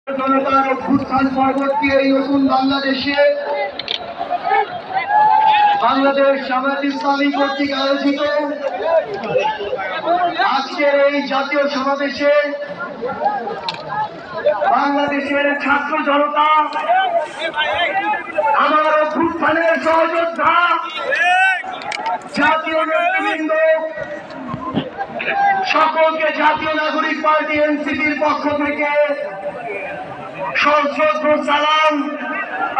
জনতার অভ্যুত্থান পরবর্তী এই নতুন বাংলাদেশে বাংলাদেশ জামায়াত ইসলামী কর্তৃক আয়োজিত আজকের এই জাতীয় সমাবেশে বাংলাদেশের ছাত্র জনতা, আমার অভ্যুত্থানের সহযোদ্ধা, জাতীয় নেতৃবৃন্দ সকলকে জাতীয় নাগরিক পার্টি এনসিপির পক্ষ থেকে সশ্রদ্ধ সালাম।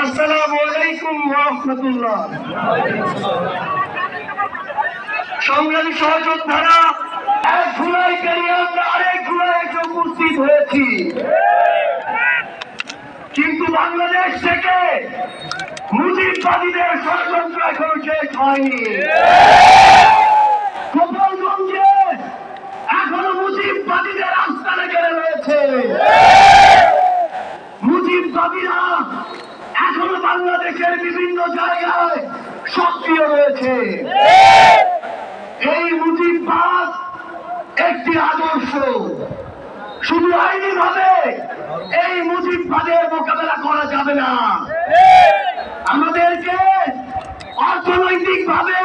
আসসালামু আলাইকুম ওয়া রাহমাতুল্লাহ। সংগ্রামী সহযোদ্ধারা, এক জুলাই পেরিয়ে আমরা আরেক জুলাই এসে উপস্থিত হয়েছি, কিন্তু বাংলাদেশ থেকে মুজিববাদীদের ষড়যন্ত্র এখনো শেষ হয়নি। গোপালগঞ্জে এখনো মুজিববাদীদের আস্তানা গেড়ে রয়েছে। মুজিববাদীরা এখনো বাংলাদেশের বিভিন্ন জায়গায় সক্রিয় রয়েছে। এই মুজিববাদ একটি আদর্শ, শুধু আইনি ভাবে এই মুজিববাদের মোকাবেলা করা যাবে না। আমাদেরকে অর্থনৈতিক ভাবে,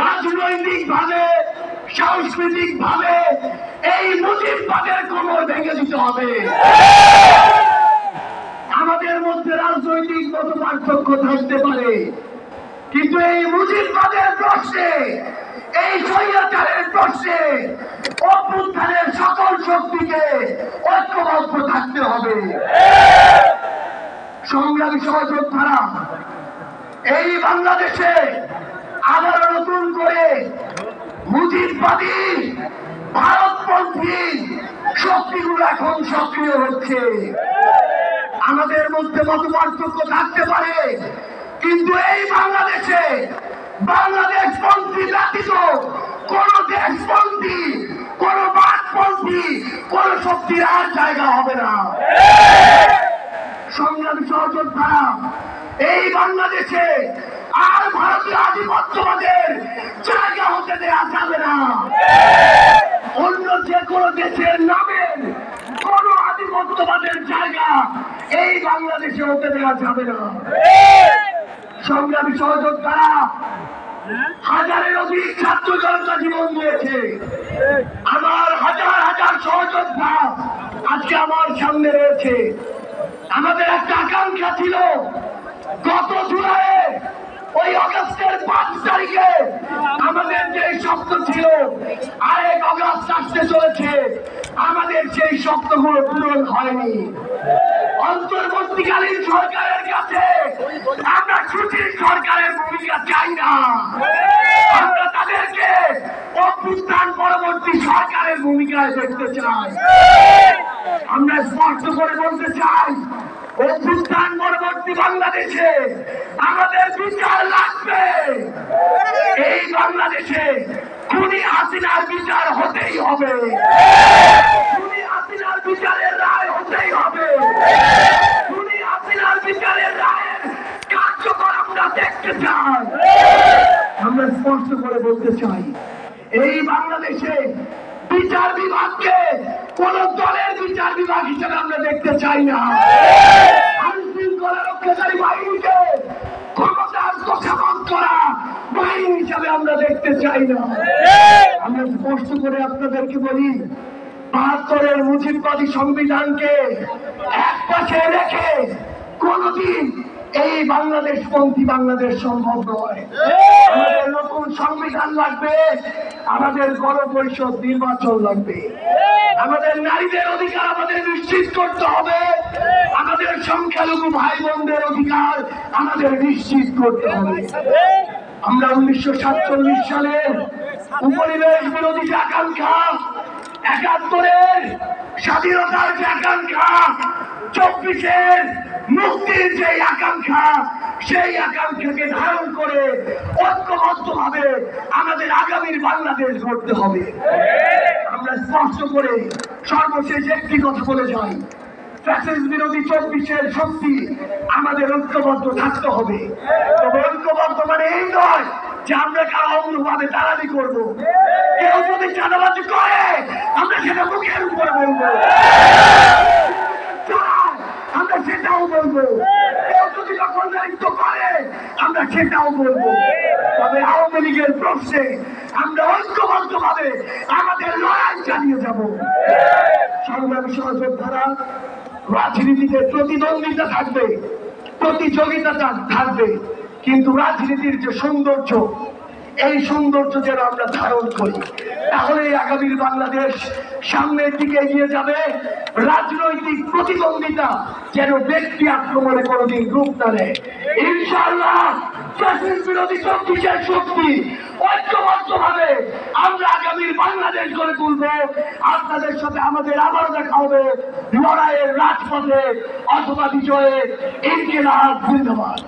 রাজনৈতিক ভাবে, সাংস্কৃতিক ভাবে এই মুজিববাদের কোমর ভেঙে দিতে হবে। আমাদের মধ্যে রাজনৈতিক মত পার্থক্য থাকতে পারে, কিন্তু এই মুজিববাদের প্রশ্নে, এই স্বৈরাচারের প্রশ্নে অভ্যুত্থানের সকল শক্তিকে ঐক্যবদ্ধ থাকতে হবে। সংগ্রামী সহযোদ্ধারা, এই বাংলাদেশে আবারও নতুন করে মুজিববাদী ভারতপন্থী শক্তিগুলো এখন সক্রিয় হচ্ছে। আমাদের মধ্যে মত পার্থক্য থাকতে পারে, কিন্তু এই বাংলাদেশে বাংলাদেশপন্থী ব্যতীত কোন দেশপন্থী, কোন বাদপন্থী, কোন শক্তির আর জায়গা হবে না। সংগ্রামী সহযোদ্ধারা, এই বাংলাদেশে আর ভারতীয় আধিপত্যবাদের জায়গা হতে দেওয়া যাবে না। অন্য যে কোনো দেশের নামের কোন আধিপত্যবাদের জায়গা এই বাংলাদেশে হতে দেওয়া যাবে না। সংগ্রামী সহযোদ্ধারা, হাজারের অধিক ছাত্র জনতা জীবন দিয়েছে। আমার হাজার হাজার সহযোদ্ধা আজকে আমার সামনে রয়েছে। আমাদের একটা আকাঙ্ক্ষা ছিল, গত জুলাইয়ে ওই অগাস্টের 5 তারিখে আমাদের যে স্বপ্ন ছিল, আরেক অগাস্ট আসতে চলেছে, আমাদের সেই স্বপ্নগুলো পূরণ হয়নি। অন্তর্বর্তীকালীন সরকারের কাছে আমরা ছুটির সরকারের ভূমিকা চাই না। আমরা তাদেরকে অভ্যুত্থান পরবর্তী সরকারের ভূমিকায় দেখতে চাই। আমরা স্পষ্ট করে বলতে চাই, অভ্যুত্থান পরবর্তী বাংলাদেশে আমাদের বিচার লাগবে। এই বাংলাদেশে খুনি হাসিনার বিচার হতেই হবে। খুনি হাসিনার বিচারের রায় হতেই হবে। খুনি হাসিনার বিচারের রায়ের কার্যকর আমরা দেখতে চাই। আমরা স্পষ্ট করে বলতে চাই, এই বাংলাদেশে বিচার বিভাগকে কোন দলের বিচার বিভাগ হিসেবে আমরা দেখতে চাই না। আইন শৃঙ্খলা রক্ষাকারী বাহিনীকে ক্ষমতার তোষামোদ করা বাহিনী হিসাবে আমরা দেখতে চাই না। আমরা স্পষ্ট করে আপনাদেরকে বলি, ৭২-এর মুজিববাদী সংবিধানকে এক পাশে রেখে কোনদিন এই বাংলাদেশপন্থী বাংলাদেশ সম্ভব নয়। আমাদের নতুন সংবিধান লাগবে, আমাদের গণপরিষদ নির্বাচন লাগবে, আমাদের নারীদের অধিকার আমাদের নিশ্চিত করতে হবে, আমাদের সংখ্যালঘু ভাই বোনদের অধিকার আমাদের নিশ্চিত করতে হবে। আমরা 1947 সালের উপনিবেশ বিরোধী যে আকাঙ্ক্ষা, ৭১-এর স্বাধীনতার যে আকাঙ্ক্ষা, ২৪-এর মুক্তির যে আকাঙ্ক্ষা, সেই আকাঙ্ক্ষাকে ধারণ করে ঐক্যবদ্ধভাবে আমাদের আগামীর বাংলাদেশ গড়তে হবে। আমরা স্পষ্ট করে সর্বশেষ একটি কথা বলে যাই, ফ্যাসিস্ট বিরোধী ২৪-এর শক্তি আমাদের ঐক্যবদ্ধ থাকতে হবে। তবে ঐক্যবদ্ধ মানে এই নয় যে আমরা কারো অন্যভাবে দালালি করবো। কেউ যদি চাঁদাবাজি করে আমরা সেটা মুখের উপরে বলবো। সেটাও বলবো। তবে আওয়ামী লীগের প্রশ্নে আমরা ঐক্যবদ্ধভাবে আমাদের লড়াই চালিয়ে যাব। সংগ্রামী সহযোগ ধারা, রাজনীতিতে প্রতিদ্বন্দ্বিতা থাকবে, প্রতিযোগিতা থাকবে, কিন্তু রাজনীতির যে সৌন্দর্য, এই সৌন্দর্য যেন আমরা ধারণ করি, তাহলে আগামীর বাংলাদেশ সামনের দিকে এগিয়ে যাবে। রাজনৈতিক প্রতিদ্বন্দ্বিতা যেন ব্যক্তি আক্রমণে কোনোদিন রূপ না নেয়। ইনশাআল্লাহ ফ্যাসিস্ট বিরোধী শক্তিশালী শক্তি ঐক্যবদ্ধভাবে আমরা আগামীর বাংলাদেশ গড়ে তুলব। আপনাদের সাথে আমাদের আবারও দেখা হবে লড়াইয়ের রাজপথে অথবা বিজয়ে। ইনকিলাব জিন্দাবাদ।